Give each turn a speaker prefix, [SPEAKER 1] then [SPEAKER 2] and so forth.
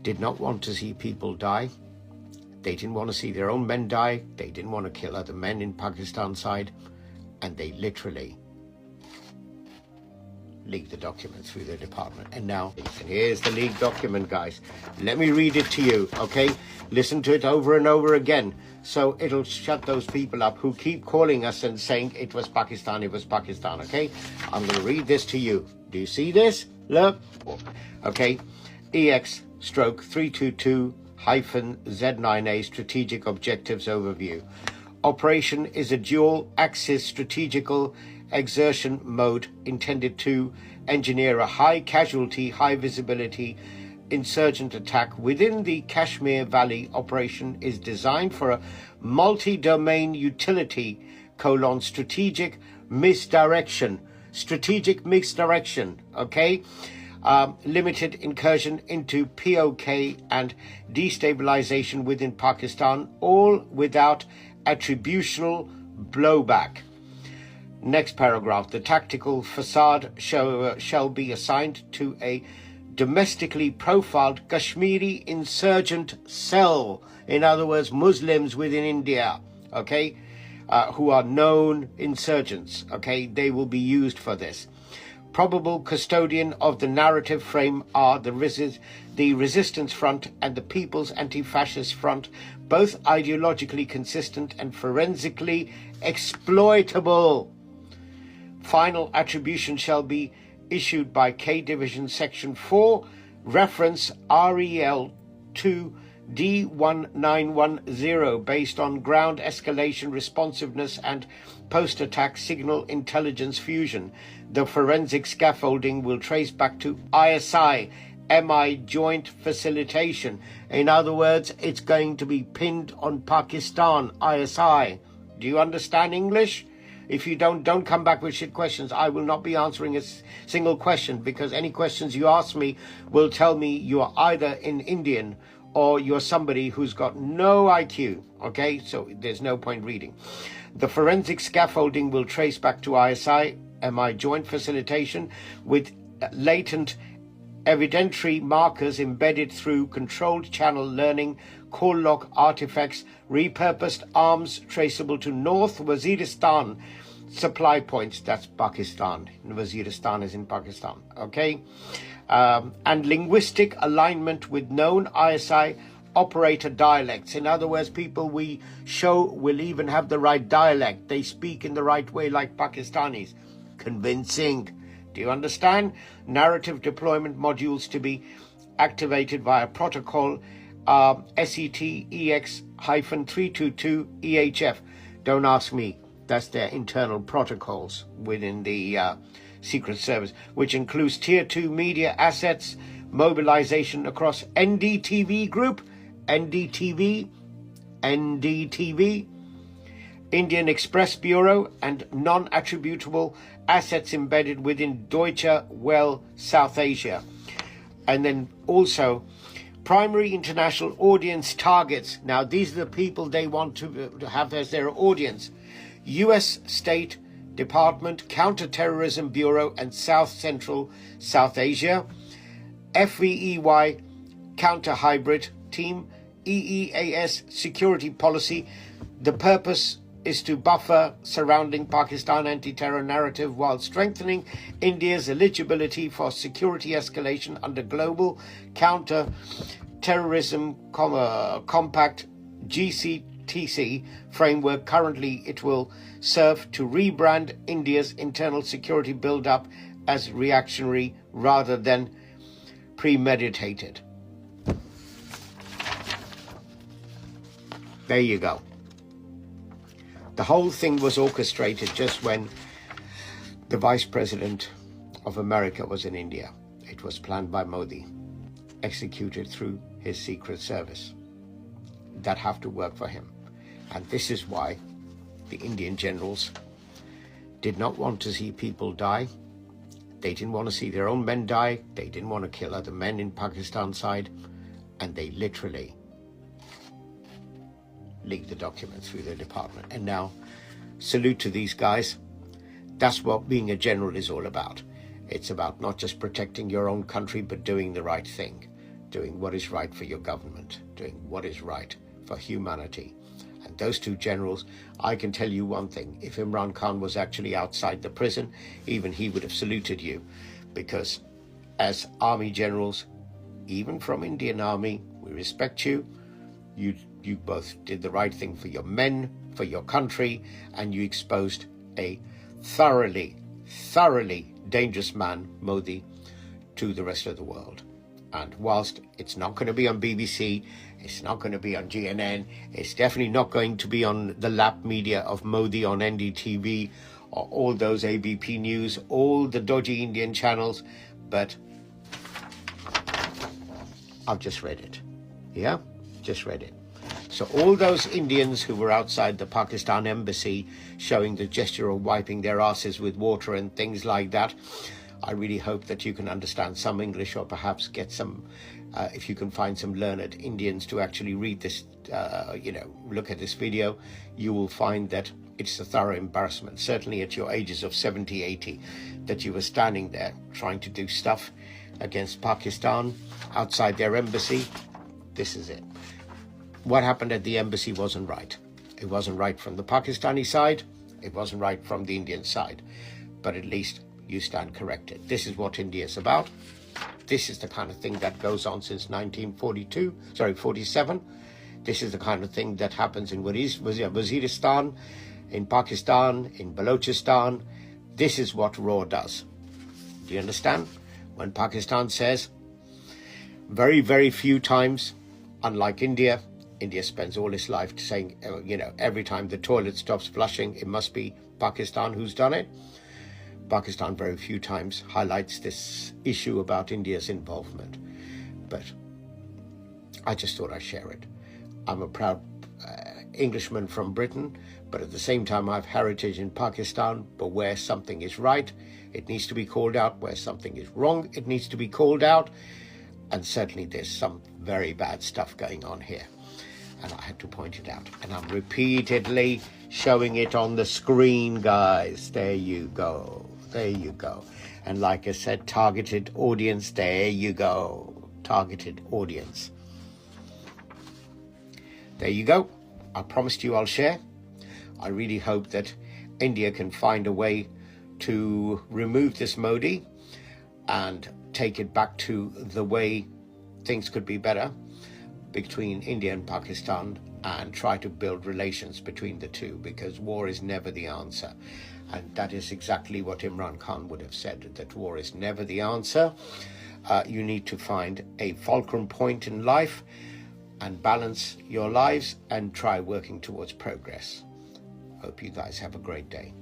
[SPEAKER 1] did not want to see people die. They didn't want to see their own men die. They didn't want to kill other men in Pakistan side. And they literally leaked the document through their department. And now, and here's the leaked document, guys. Let me read it to you, okay? Listen to it over and over again, so it'll shut those people up who keep calling us and saying it was Pakistan, okay? I'm going to read this to you. Do you see this? Look. Okay. EX-322-Z9A Strategic Objectives Overview. Operation is a dual-axis strategical exertion mode intended to engineer a high-casualty, high-visibility insurgent attack within the Kashmir Valley. Operation is designed for a multi-domain utility, strategic misdirection, okay? Limited incursion into POK and destabilization within Pakistan, all without attributional blowback. Next paragraph. The tactical facade shall be assigned to a domestically profiled Kashmiri insurgent cell. In other words, Muslims within India, okay, who are known insurgents, okay? They will be used for this. Probable custodian of the narrative frame are the Resistance Front and the People's Anti-Fascist Front, both ideologically consistent and forensically exploitable. Final attribution shall be issued by K Division Section 4, reference REL 2 D1910, based on ground escalation responsiveness and post-attack signal intelligence fusion. The forensic scaffolding will trace back to ISI, MI joint facilitation. In other words, it's going to be pinned on Pakistan, ISI. Do you understand English? If you don't come back with shit questions. I will not be answering a single question, because any questions you ask me will tell me you are either an Indian or you're somebody who's got no IQ, okay? So there's no point reading. The forensic scaffolding will trace back to ISI, MI joint facilitation, with latent evidentiary markers embedded through controlled channel learning, call log artifacts, repurposed arms traceable to North Waziristan supply points. That's Pakistan. Waziristan is in Pakistan, okay? And linguistic alignment with known ISI operator dialects. In other words, people we show will even have the right dialect. They speak in the right way like Pakistanis. Convincing. Do you understand? Narrative deployment modules to be activated via protocol SET-EX-322 EHF. Don't ask me. That's their internal protocols within the Secret Service, which includes Tier 2 media assets, mobilization across NDTV Group, NDTV, Indian Express Bureau, and non-attributable assets embedded within Deutsche Welle South Asia. And then also primary international audience targets. Now, these are the people they want to have as their audience. U.S. State Department, Counterterrorism Bureau, and South Central South Asia. FVEY Counter Hybrid Team, EEAS Security Policy. The purpose is to buffer surrounding Pakistan anti-terror narrative while strengthening India's eligibility for security escalation under Global Counter-Terrorism Compact GCTC framework. Currently, it will serve to rebrand India's internal security build-up as reactionary rather than premeditated. There you go. The whole thing was orchestrated just when the Vice President of America was in India. It was planned by Modi, executed through his Secret Service that have to work for him. And this is why the Indian generals did not want to see people die. They didn't want to see their own men die. They didn't want to kill other men in Pakistan side. And they literally leaked the document through their department. And now, salute to these guys. That's what being a general is all about. It's about not just protecting your own country, but doing the right thing, doing what is right for your government, doing what is right for humanity. And those two generals, I can tell you one thing, if Imran Khan was actually outside the prison, even he would have saluted you, because as army generals, even from Indian Army, we respect you. You both did the right thing for your men, for your country, and you exposed a thoroughly dangerous man, Modi, to the rest of the world. And whilst it's not going to be on BBC, it's not going to be on GNN, it's definitely not going to be on the lap media of Modi on NDTV or all those ABP News, all the dodgy Indian channels, but I've just read it. Yeah, just read it. So all those Indians who were outside the Pakistan embassy showing the gesture of wiping their asses with water and things like that, I really hope that you can understand some English, or perhaps get some, if you can find some learned Indians to actually read this, look at this video, you will find that it's a thorough embarrassment, certainly at your ages of 70, 80, that you were standing there trying to do stuff against Pakistan outside their embassy. This is it. What happened at the embassy wasn't right. It wasn't right from the Pakistani side. It wasn't right from the Indian side. But at least you stand corrected. This is what India is about. This is the kind of thing that goes on since 47. This is the kind of thing that happens in Waziristan, in Pakistan, in Balochistan. This is what RAW does. Do you understand? When Pakistan says, very, very few times, unlike India, India spends all its life saying, every time the toilet stops flushing, it must be Pakistan who's done it. Pakistan very few times highlights this issue about India's involvement. But I just thought I'd share it. I'm a proud Englishman from Britain, but at the same time I have heritage in Pakistan. But where something is right, it needs to be called out. Where something is wrong, it needs to be called out. And certainly there's some very bad stuff going on here. And I had to point it out. And I'm repeatedly showing it on the screen, guys. There you go. There you go. And like I said, targeted audience. There you go. Targeted audience. There you go. I promised you I'll share. I really hope that India can find a way to remove this Modi and take it back to the way things could be better between India and Pakistan, and try to build relations between the two, because war is never the answer. And that is exactly what Imran Khan would have said, that war is never the answer. You need to find a fulcrum point in life and balance your lives and try working towards progress. Hope you guys have a great day.